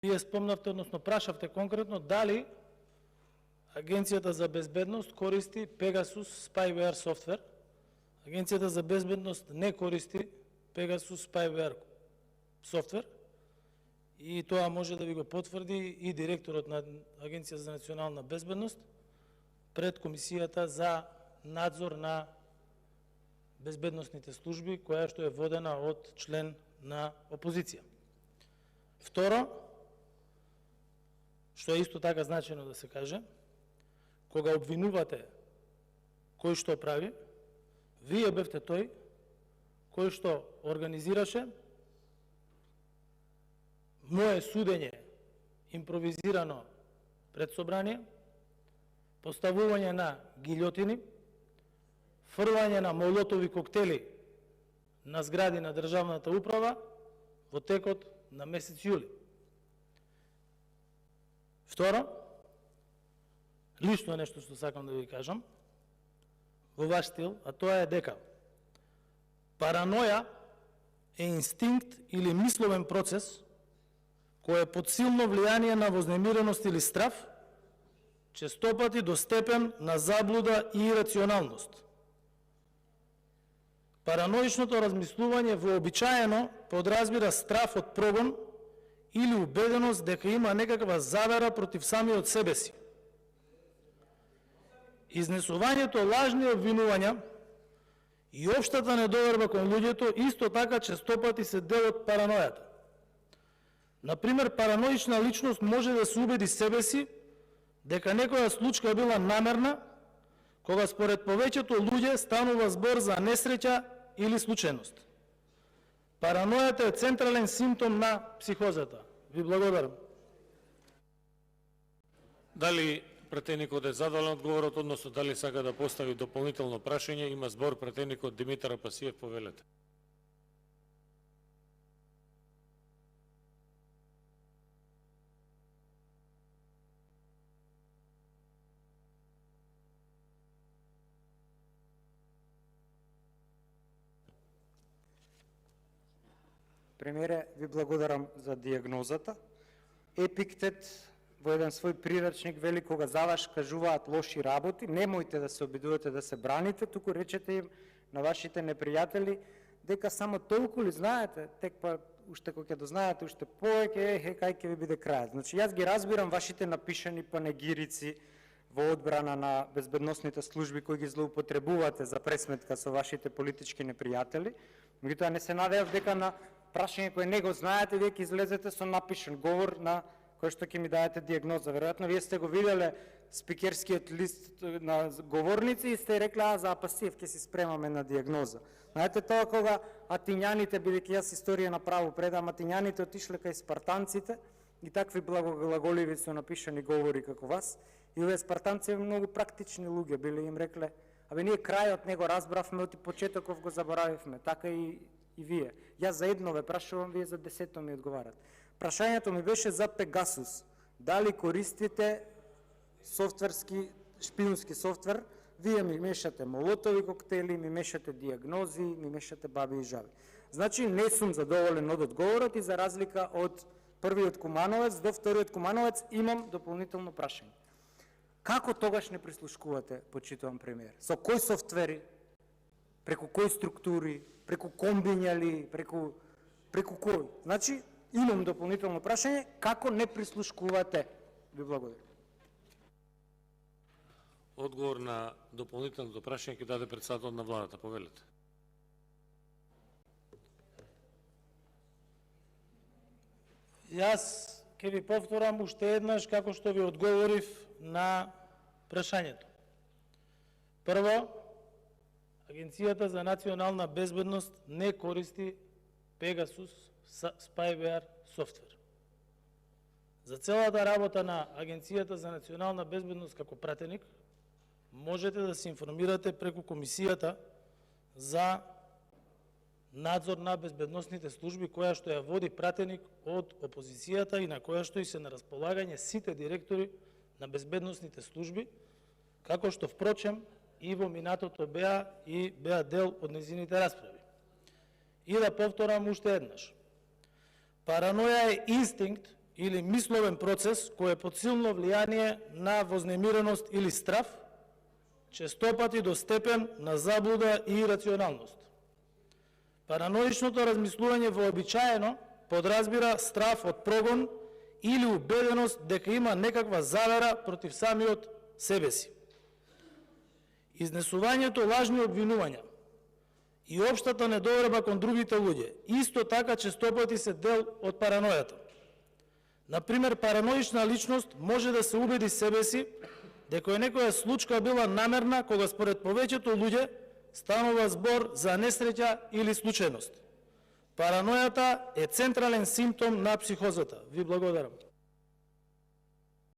Вие спомнавте, односно прашавте конкретно дали Агенцијата за безбедност користи Pegasus Spyware софтвер. Агенцијата за безбедност не користи Pegasus Spyware софтвер и тоа може да ви го потврди и директорот на Агенција за национална безбедност пред Комисијата за надзор на безбедносните служби, која што е водена од член на опозиција. Второ, што е исто така значено да се каже, кога обвинувате кој што прави, вие бевте тој кој што организираше мое судење импровизирано пред собрание, поставување на гилјотини, фрлање на молотови коктели на згради на државната управа во текот на месец јули. Второ, лично нешто што сакам да ви кажам, во ваш стил, а тоа е дека параноја е инстинкт или мисловен процес кој е под силно влијание на вознемиреност или страв, честопати до степен на заблуда и ирационалност. Параноичното размислување вообичаено подразбира страв од прогон или убеденост дека има некаква завера против самиот себе си. Изнесувањето лажни обвинувања и општата недоверба кон луѓето исто така честопати се дел од паранојата. Например, параноична личност може да се убеди себе си дека некоја случка била намерна, кога според повеќето луѓе станува збор за несреќа или случајност. Паранојата е централен симптом на психозата. Ви благодарам. Дали претеникот е задоволен одговорот, односно дали сака да постави дополнително прашање? Има збор претеникот Димитар Апасиев, повелете. Премиере, ви благодарам за диагнозата. Епиктет во еден свој прирачник вели кога за вас кажуваат лоши работи, немојте да се обидувате да се браните, туку речете им на вашите непријатели дека само толку ли знаете, тек па уште кога ќе дознаете уште повеќе, кај ќе ви биде крајот. Значи јас ги разбирам вашите напишани панегирици во одбрана на безбедносните служби кои ги злоупотребувате за пресметка со вашите политички непријатели, меѓутоа не се надевав дека на прашање кое не го знаете, вие ќе излезете со напишан говор на кој што ќе ми даете диагноза. Веројатно вие сте го виделе спикерскиот лист на говорници и сте рекле, за Апасиев ќе си спремаме на диагноза. Знаете тоа кога атињаните, бидејќи јас историја на право предам, атињаните отишле кај спартанците и такви благоголиви со напишани говори како вас, и овие спартанци многу практични луѓе биле, им рекле, абе ние крајот не го разбравме, од почетоков го заборавивме, така и вие. Јас за едно ве прашувам, вие за 10 ми одговарат. Прашањето ми беше за Пегасус. Дали користите софтверски, шпиунски софтвер? Вие ми мешате молотови коктели, ми мешате диагнози, ми мешате баби и жаби. Значи не сум задоволен од одговорот и за разлика од првиот Кумановец до вториот Кумановец имам дополнително прашање. Како тогаш не прислушкувате, почитувам премиер? Со кои софтвери? Преку кои структури? Преку комбиња ли? Преку кој? Значи, имам дополнително прашање, како не прислушкувате? Ви благодарам. Одговор на дополнителното прашање ќе даде председател на владата, повелете. Јас ќе ви повторам уште еднаш како што ви одговорив на прашањето. Прво, Агенцијата за национална безбедност не користи Pegasus Spyware софтвер. За целата работа на Агенцијата за национална безбедност како пратеник можете да се информирате преку Комисијата за надзор на безбедносните служби, која што ја води пратеник од опозицијата и на која што и се на располагање сите директори на безбедносните служби, како што впрочем и во минатото беа дел од незините расправи. И да повторам уште еднаш. Параноја е инстинкт или мисловен процес кој е под силно влијание на вознемиреност или страв, честопати до степен на заблуда и ирационалност. Параноичното размислување вообичаено подразбира страв од прогон или убеденост дека има некаква завера против самиот себе си. Изнесувањето лажни обвинувања и општата недоверба кон другите луѓе исто така честопати се дел од паранојата. Например, параноична личност може да се убеди себе си дека некоја случка била намерна кога според повеќето луѓе станува збор за несреќа или случајност. Паранојата е централен симптом на психозата. Ви благодарам.